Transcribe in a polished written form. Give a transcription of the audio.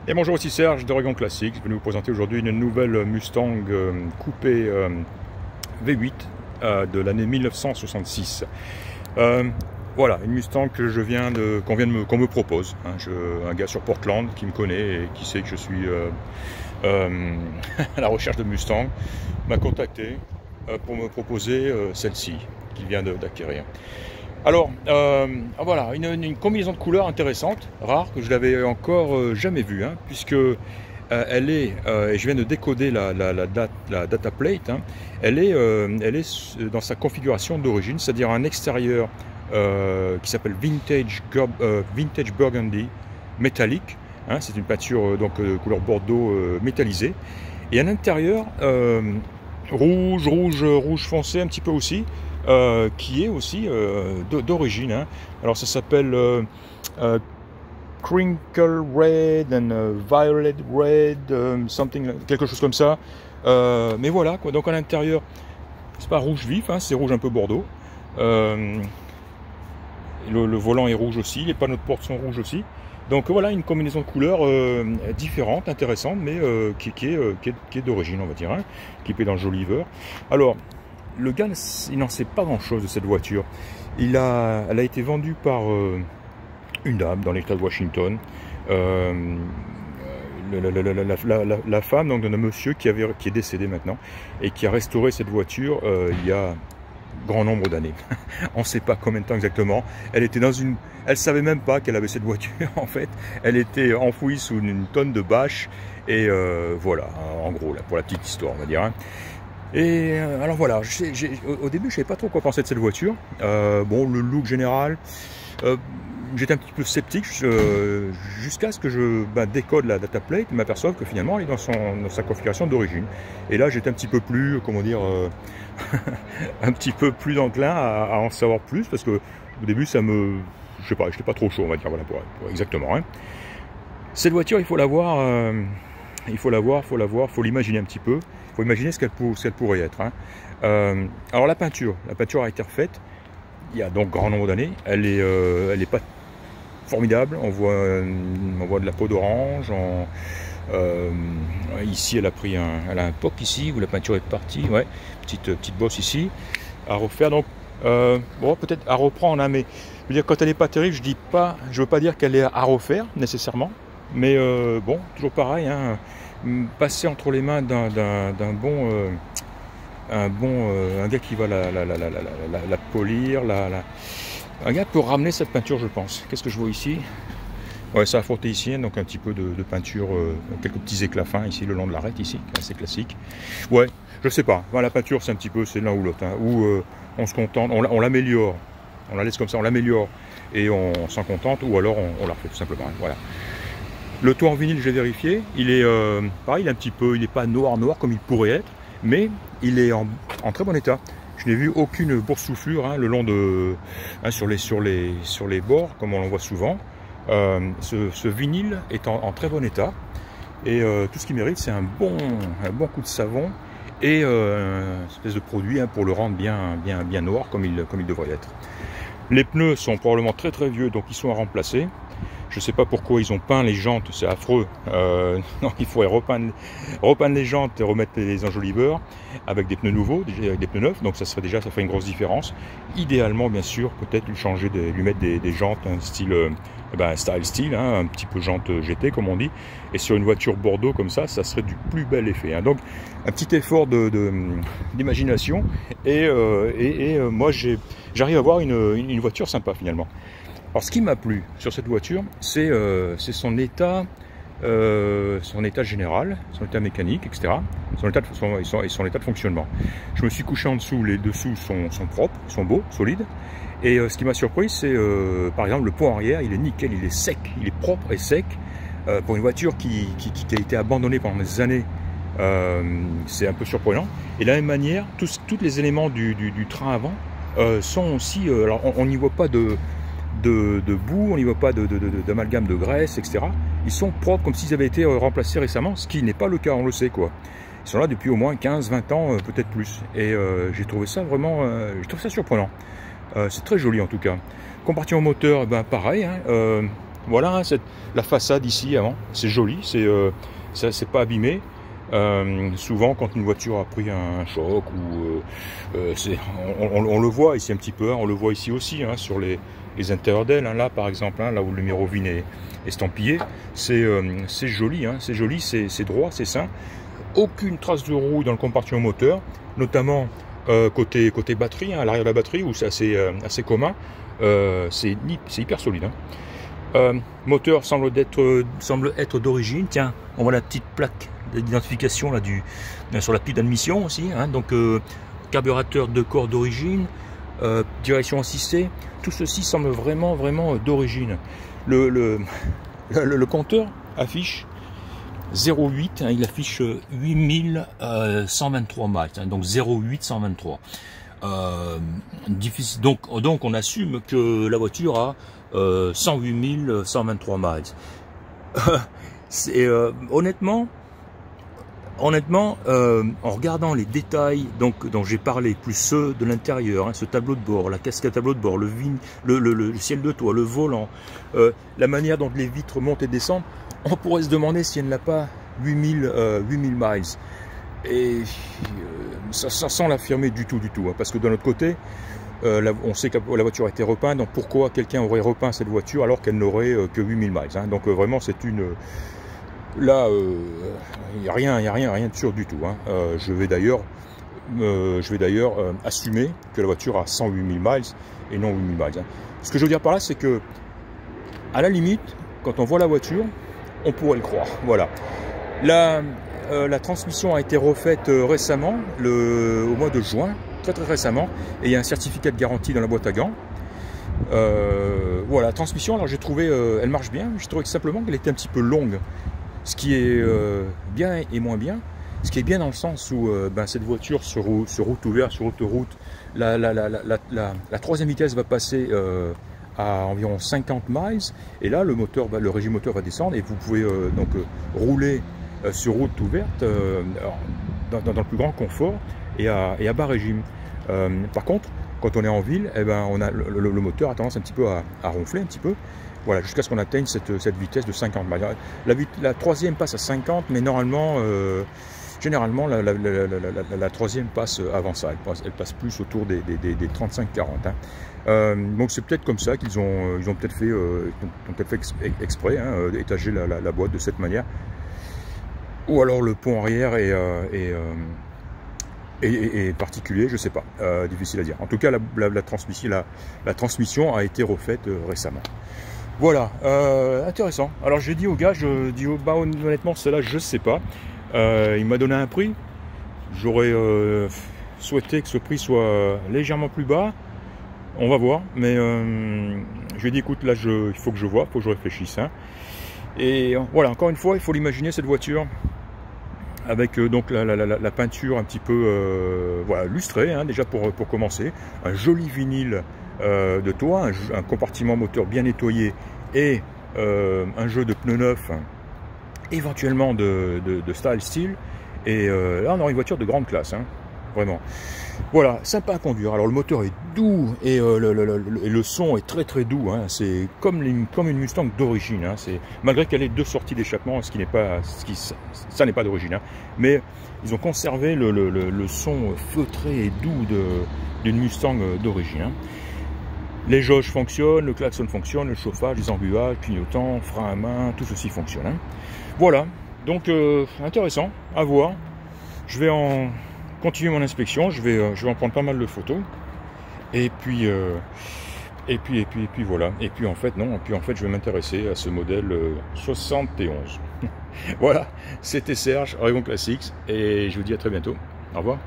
Et bonjour, ici Serge de Dragon Classique. Je vais vous présenter aujourd'hui une nouvelle Mustang coupé V8 de l'année 1966. Voilà, une Mustang que qu'on me propose. Un gars sur Portland qui me connaît et qui sait que je suis à la recherche de Mustang m'a contacté pour me proposer celle-ci qu'il vient d'acquérir. Alors, voilà, une combinaison de couleurs intéressante, rare, que je n'avais encore jamais vue, puisque elle est, et je viens de décoder la data plate, elle est dans sa configuration d'origine, c'est-à-dire un extérieur qui s'appelle Vintage Burgundy métallique, c'est une peinture couleur bordeaux métallisée, et un intérieur rouge foncé un petit peu aussi, qui est aussi d'origine. Alors ça s'appelle Crinkle Red and Violet Red, quelque chose comme ça. Mais voilà, quoi. Donc à l'intérieur, c'est pas rouge vif, c'est rouge un peu bordeaux. Le volant est rouge aussi, les panneaux de porte sont rouges aussi. Donc voilà, une combinaison de couleurs différente, intéressante, mais qui est d'origine, on va dire, qui est dans le joli vert. Alors, le gars, il n'en sait pas grand-chose de cette voiture. Elle a été vendue par une dame dans l'État de Washington. La femme donc d'un monsieur qui est décédé maintenant et qui a restauré cette voiture il y a grand nombre d'années. On ne sait pas combien de temps exactement. Elle savait même pas qu'elle avait cette voiture en fait. Elle était enfouie sous une tonne de bâches et voilà, en gros là, pour la petite histoire, on va dire. Et alors voilà, au début je savais pas trop quoi penser de cette voiture. Bon, le look général, j'étais un petit peu sceptique jusqu'à ce que je décode la data plate et m'aperçoive que finalement elle est dans sa configuration d'origine. Et là j'étais un petit peu plus, comment dire, un petit peu plus enclin à en savoir plus, parce que au début je sais pas, j'étais pas trop chaud, on va dire, voilà, pour exactement. Cette voiture, il faut la voir, faut l'imaginer un petit peu. Il faut imaginer ce qu'elle pourrait être. Alors la peinture a été refaite il y a donc grand nombre d'années. Elle est pas formidable. On voit de la peau d'orange. Ici, elle a un POC ici où la peinture est partie. Ouais, petite bosse ici à refaire. Donc bon, peut-être à reprendre, mais je veux dire, quand elle n'est pas terrible, je veux pas dire qu'elle est à refaire nécessairement. Mais bon, toujours pareil. Passer entre les mains d'un gars qui va la polir, un gars peut ramener cette peinture, je pense. Qu'est-ce que je vois ici? Ouais, ça a frotté ici, donc un petit peu de peinture, quelques petits éclats fins ici le long de l'arête ici, assez classique. Ouais, je sais pas. La peinture, c'est un petit peu, c'est l'un ou l'autre, où on se contente, on l'améliore, on la laisse comme ça, on l'améliore et on s'en contente, ou alors on la refait tout simplement. Voilà. Le toit en vinyle, j'ai vérifié, il est pareil, il n'est pas noir comme il pourrait être, mais il est en très bon état. Je n'ai vu aucune boursouflure le long de sur les bords, comme on l'en voit souvent. Ce vinyle est en très bon état, et tout ce qu'il mérite, c'est un bon coup de savon et une espèce de produit pour le rendre bien noir comme il devrait être. Les pneus sont probablement très vieux, donc ils sont à remplacer. Je ne sais pas pourquoi ils ont peint les jantes, c'est affreux. Non, il faudrait repeindre les jantes et remettre les enjoliveurs avec des pneus nouveaux, avec des pneus neufs. Donc ça ferait une grosse différence. Idéalement, bien sûr, peut-être lui mettre des jantes style style, un petit peu jante GT comme on dit. Et sur une voiture Bordeaux comme ça serait du plus bel effet. Donc un petit effort d'imagination et moi j'arrive à voir une voiture sympa finalement. Alors ce qui m'a plu sur cette voiture, c'est son état général, son état mécanique, etc. Son état de fonctionnement. Je me suis couché en dessous, les dessous sont propres, sont beaux, solides. Et ce qui m'a surpris, c'est par exemple le pont arrière, il est nickel, il est sec, il est propre et sec. Pour une voiture qui a été abandonnée pendant des années, c'est un peu surprenant. Et de la même manière, tous les éléments du train avant sont aussi, alors on n'y voit pas de boue, on n'y voit pas d'amalgame de graisse, etc. Ils sont propres comme s'ils avaient été remplacés récemment, ce qui n'est pas le cas, on le sait quoi. Ils sont là depuis au moins 15-20 ans, peut-être plus. Et j'ai trouvé ça vraiment, surprenant. C'est très joli en tout cas. Compartiment moteur, pareil, Voilà, hein, la façade ici avant, c'est joli, c'est pas abîmé. Souvent quand une voiture a pris un choc ou on le voit ici un petit peu, hein, on le voit ici aussi hein, sur les intérieurs d'elle, hein, là par exemple, hein, là où le Mérovine est estampillé, c'est joli, hein, c'est joli, c'est droit, c'est sain. Aucune trace de roue dans le compartiment moteur, notamment côté batterie, hein, à l'arrière de la batterie où c'est assez commun, c'est hyper solide. Hein. Moteur semble être d'origine. Tiens, on voit la petite plaque d'identification là sur la petite d'admission aussi. Hein, donc carburateur de corps d'origine, direction assistée. Tout ceci semble vraiment d'origine. Le compteur affiche 0,8, hein, il affiche 8123 miles, hein, donc 0,823. Difficile. Donc on assume que la voiture a 108 123 miles. Honnêtement, en regardant les détails dont j'ai parlé, plus ceux de l'intérieur, hein, ce tableau de bord, la casquette tableau de bord, le ciel de toit, le volant, la manière dont les vitres montent et descendent, on pourrait se demander si elle n'a pas 8000 miles. Et ça sent l'affirmer du tout, hein, parce que de notre côté, on sait que la voiture a été repeinte, donc pourquoi quelqu'un aurait repeint cette voiture alors qu'elle n'aurait que 8000 miles, hein. Donc vraiment c'est une... Là, il n'y a rien de sûr du tout, hein. Je vais d'ailleurs assumer que la voiture a 108 000 miles et non 8000 miles. Hein. Ce que je veux dire par là, c'est que, à la limite, quand on voit la voiture, on pourrait le croire. Voilà. La transmission a été refaite récemment, au mois de juin, très récemment, et il y a un certificat de garantie dans la boîte à gants. Voilà, transmission, alors j'ai trouvé, elle marche bien, j'ai trouvé simplement qu'elle était un petit peu longue, ce qui est bien et moins bien. Ce qui est bien dans le sens où cette voiture sur route ouverte, sur autoroute, la troisième vitesse va passer à environ 50 miles, et là le régime moteur va descendre et vous pouvez donc rouler sur route ouverte dans le plus grand confort et à bas régime. Par contre, quand on est en ville, le moteur a tendance un petit peu à ronfler un petit peu. Voilà, jusqu'à ce qu'on atteigne cette vitesse de 50 miles. La troisième passe à 50, mais normalement, généralement, la troisième passe avant ça. Elle passe plus autour des 35-40. Hein. Donc c'est peut-être comme ça qu'ils ont peut-être fait, exprès, hein, étager la boîte de cette manière. Ou alors le pont arrière est particulier, je sais pas, difficile à dire. En tout cas, la transmission a été refaite récemment. Voilà, intéressant. Alors j'ai dit au gars, honnêtement, celle-là, je sais pas. Il m'a donné un prix. J'aurais souhaité que ce prix soit légèrement plus bas. On va voir, mais je lui ai dit, écoute, là, il faut que je vois, il faut que je réfléchisse. Hein. Et voilà, encore une fois, il faut l'imaginer, cette voiture, avec donc la peinture un petit peu voilà, lustrée, hein, déjà pour commencer, un joli vinyle de toit, un compartiment moteur bien nettoyé et un jeu de pneus neufs, hein, éventuellement de style steel, et là on aura une voiture de grande classe, hein, vraiment. Voilà, sympa à conduire. Alors le moteur est doux et le son est très doux, hein. C'est comme une Mustang d'origine, hein. Malgré qu'elle ait deux sorties d'échappement, ça n'est pas d'origine, hein. Mais ils ont conservé le son feutré et doux d'une Mustang d'origine, hein. Les jauges fonctionnent, le klaxon fonctionne, le chauffage, les embuages, clignotants, frein à main, tout ceci fonctionne, hein. Voilà, donc intéressant à voir. Je vais continuer mon inspection, je vais en prendre pas mal de photos, et puis voilà. Et puis en fait je vais m'intéresser à ce modèle 71. Voilà, c'était Serge, Aragon Classics, et je vous dis à très bientôt. Au revoir.